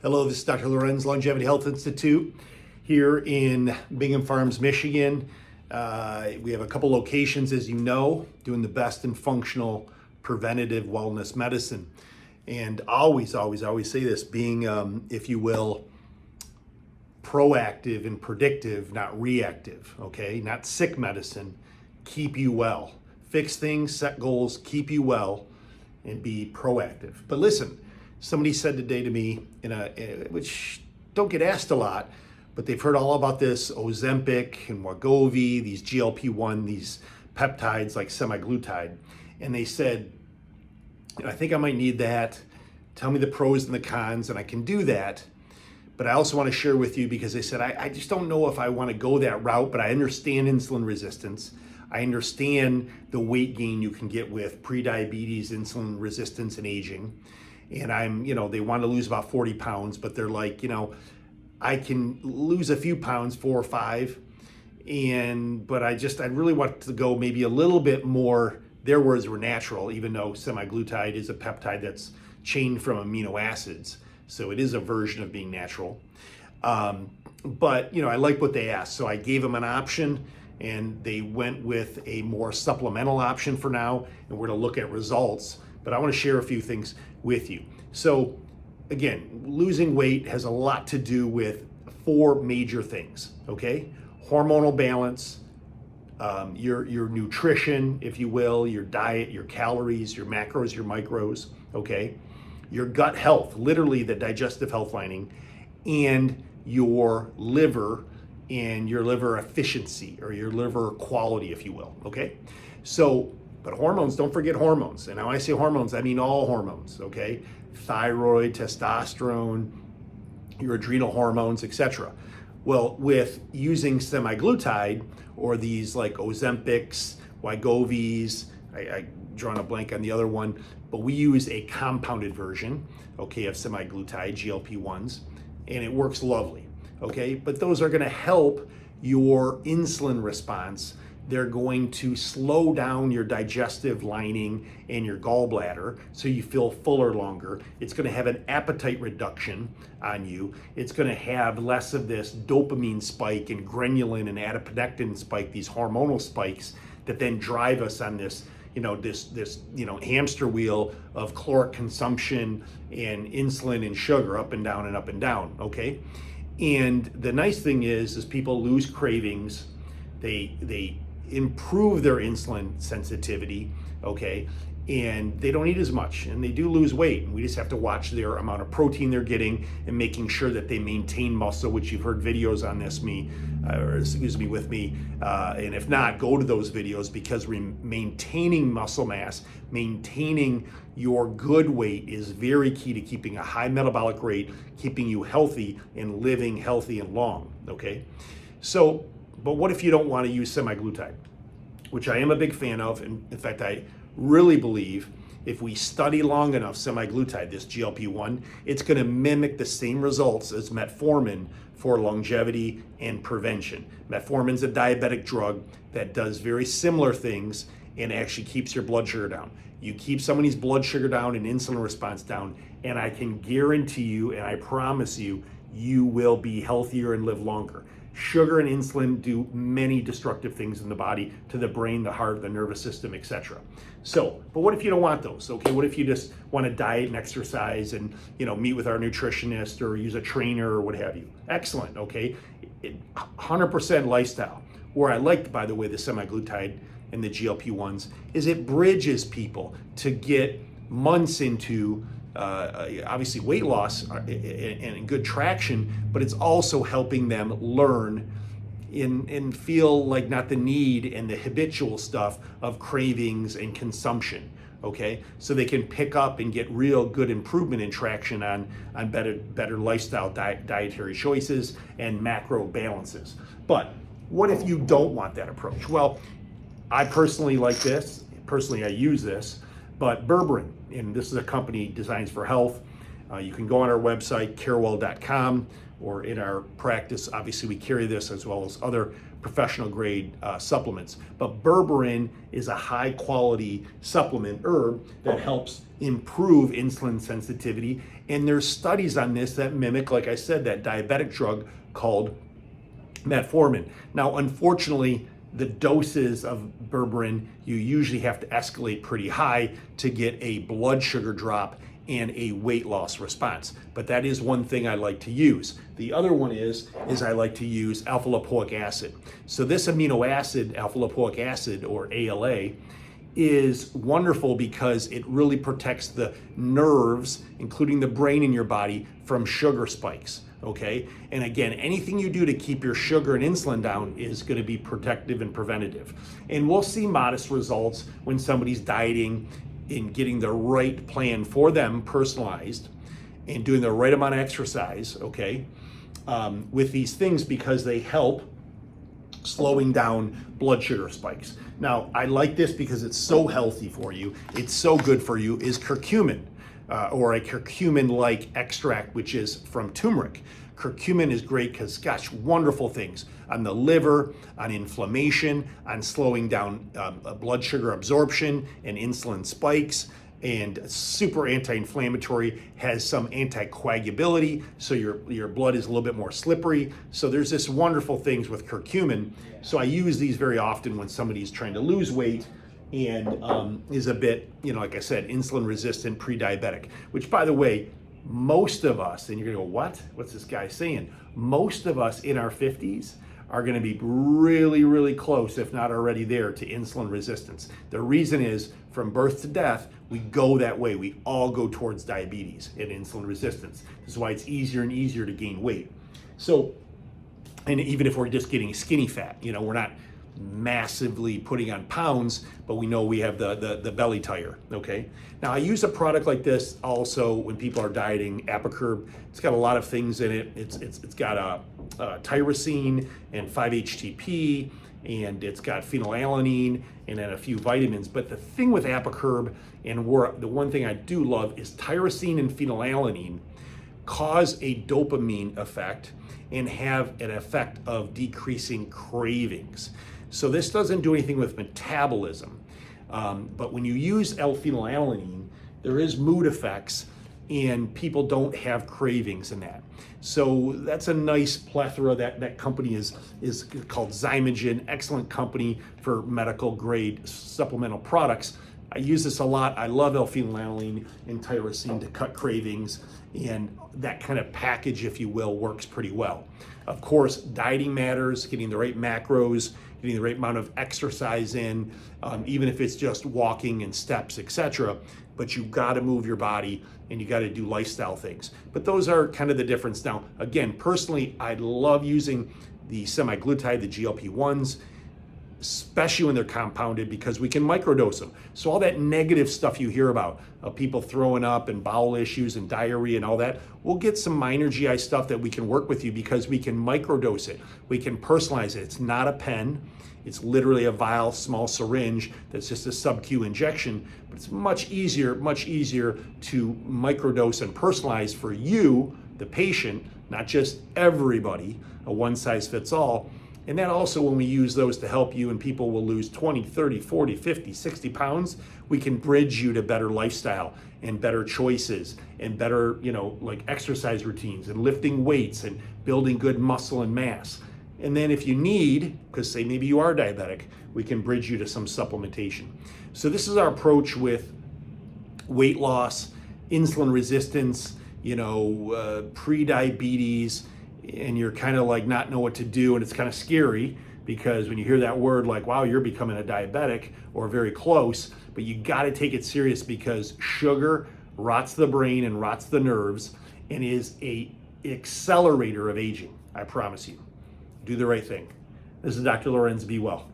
Hello, this is Dr. Lorenz, Longevity Health Institute here in Bingham Farms, Michigan. We have a couple locations, as you know, doing the best in functional preventative wellness medicine. And always say this, being, if you will, proactive and predictive, not reactive, okay? Not sick medicine, keep you well. Fix things, set goals, keep you well, and be proactive. But listen, somebody said today to me, which don't get asked a lot, but they've heard all about this Ozempic and Wegovy, these GLP-1, these peptides like semaglutide. And they said, I think I might need that. Tell me the pros and the cons, and I can do that. But I also want to share with you because they said, I just don't know if I want to go that route, but I understand insulin resistance. I understand the weight gain you can get with prediabetes, insulin resistance, and aging. And they want to lose about 40 pounds, but they're like, I can lose a few pounds, 4 or 5. But I really want to go maybe a little bit more. Their words were natural, even though semaglutide is a peptide that's chained from amino acids. So it is a version of being natural. But I like what they asked. So I gave them an option, and they went with a more supplemental option for now. And we're going to look at results. But I want to share a few things with you. So again, losing weight has a lot to do with 4 major things, okay? Hormonal balance, your nutrition, if you will, your diet, your calories, your macros, your micros, okay? Your gut health, literally the digestive health lining, and your liver and your liver efficiency or your liver quality, if you will, okay? But hormones, don't forget hormones. And when I say hormones, I mean all hormones, okay? Thyroid, testosterone, your adrenal hormones, etc. Well, with using semaglutide or these like Ozempics, Wegovys, I drawn a blank on the other one, but we use a compounded version, okay, of semaglutide, GLP-1s, and it works lovely, okay? But those are gonna help your insulin response. They're going to slow down your digestive lining and your gallbladder so you feel fuller longer. It's going to have an appetite reduction on you. It's going to have less of this dopamine spike and ghrelin and adiponectin spike, these hormonal spikes that then drive us on this hamster wheel of caloric consumption and insulin and sugar up and down and up and down, okay? And the nice thing is people lose cravings. They improve their insulin sensitivity, okay? And they don't eat as much, and they do lose weight. And we just have to watch their amount of protein they're getting and making sure that they maintain muscle, which you've heard videos on this with me. And if not, go to those videos because maintaining muscle mass, maintaining your good weight is very key to keeping a high metabolic rate, keeping you healthy and living healthy and long, okay? But what if you don't want to use semaglutide, which I am a big fan of. In fact, I really believe if we study long enough semaglutide, this GLP-1, it's going to mimic the same results as metformin for longevity and prevention. Metformin's a diabetic drug that does very similar things and actually keeps your blood sugar down. You keep somebody's blood sugar down and insulin response down, and I can guarantee you, and I promise you, you will be healthier and live longer. Sugar and insulin do many destructive things in the body, to the brain, the heart, the nervous system, etc. But what if you don't want those? Okay, what if you just want to diet and exercise and meet with our nutritionist or use a trainer or what have you? Excellent, okay? 100% lifestyle. Where I like, by the way, the semaglutide and the GLP-1s is it bridges people to get months into obviously weight loss and good traction, but it's also helping them learn and feel like not the need and the habitual stuff of cravings and consumption, okay? So they can pick up and get real good improvement in traction on better lifestyle dietary choices and macro balances. But what if you don't want that approach? Well, I personally like this. Personally, I use this. But berberine, and this is a company Designs for Health. You can go on our website, carewell.com, or in our practice, obviously we carry this as well as other professional grade supplements. But berberine is a high quality supplement herb that helps improve insulin sensitivity And there's studies on this that mimic, like I said, that diabetic drug called metformin. Now, unfortunately, the doses of berberine, you usually have to escalate pretty high to get a blood sugar drop and a weight loss response. But that is one thing I like to use. The other one is I like to use alpha lipoic acid. So this amino acid, alpha lipoic acid, or ALA, is wonderful because it really protects the nerves, including the brain in your body, from sugar spikes. Okay, and again, anything you do to keep your sugar and insulin down is going to be protective and preventative. And we'll see modest results when somebody's dieting and getting the right plan for them, personalized, and doing the right amount of exercise, okay, with these things, because they help slowing down blood sugar spikes. Now, I like this because it's so healthy for you, it's so good for you, is curcumin. Or a curcumin-like extract, which is from turmeric. Curcumin is great because, gosh, wonderful things on the liver, on inflammation, on slowing down blood sugar absorption and insulin spikes, and super anti-inflammatory, has some anticoagulability, so your blood is a little bit more slippery. So there's this wonderful things with curcumin. So I use these very often when somebody's trying to lose weight and is a bit, like I said, insulin resistant, pre-diabetic, which, by the way, most of us, and you're gonna go, what? What's this guy saying? Most of us in our 50s are gonna be really, really close, if not already there, to insulin resistance. The reason is, from birth to death, we go that way. We all go towards diabetes and insulin resistance. This is why it's easier and easier to gain weight. So, and even if we're just getting skinny fat, we're not massively putting on pounds, but we know we have the belly tire, okay? Now, I use a product like this also when people are dieting, Apicurb. It's got a lot of things in it. It's got a tyrosine and 5-HTP, and it's got phenylalanine and then a few vitamins. But the thing with Apicurb, and the one thing I do love, is tyrosine and phenylalanine cause a dopamine effect and have an effect of decreasing cravings. So this doesn't do anything with metabolism, but when you use L-phenylalanine, there is mood effects, and people don't have cravings in that. So that's a nice plethora. That company is called Zymogen, excellent company for medical grade supplemental products. I use this a lot. I love L-phenylalanine and tyrosine to cut cravings, and that kind of package, if you will, works pretty well. Of course, dieting matters, getting the right macros, getting the right amount of exercise in, even if it's just walking and steps, etc. But you've got to move your body and you got to do lifestyle things. But those are kind of the difference. Now, again, personally, I love using the semaglutide, the GLP-1s, especially when they're compounded, because we can microdose them. So all that negative stuff you hear about, people throwing up and bowel issues and diarrhea and all that, we'll get some minor GI stuff that we can work with you because we can microdose it. We can personalize it. It's not a pen. It's literally a vial, small syringe that's just a sub-Q injection, but it's much easier to microdose and personalize for you, the patient, not just everybody, a one size fits all. And that also, when we use those to help you, and people will lose 20, 30, 40, 50, 60 pounds, we can bridge you to better lifestyle and better choices and better, like exercise routines and lifting weights and building good muscle and mass. And then if you need, because say maybe you are diabetic, we can bridge you to some supplementation. So this is our approach with weight loss, insulin resistance, pre-diabetes, and you're kind of like not know what to do, and it's kind of scary because when you hear that word, like, wow, you're becoming a diabetic or very close, but you got to take it serious because sugar rots the brain and rots the nerves and is a accelerator of aging. I promise you. Do the right thing. This is Dr. Lorenz. Be well.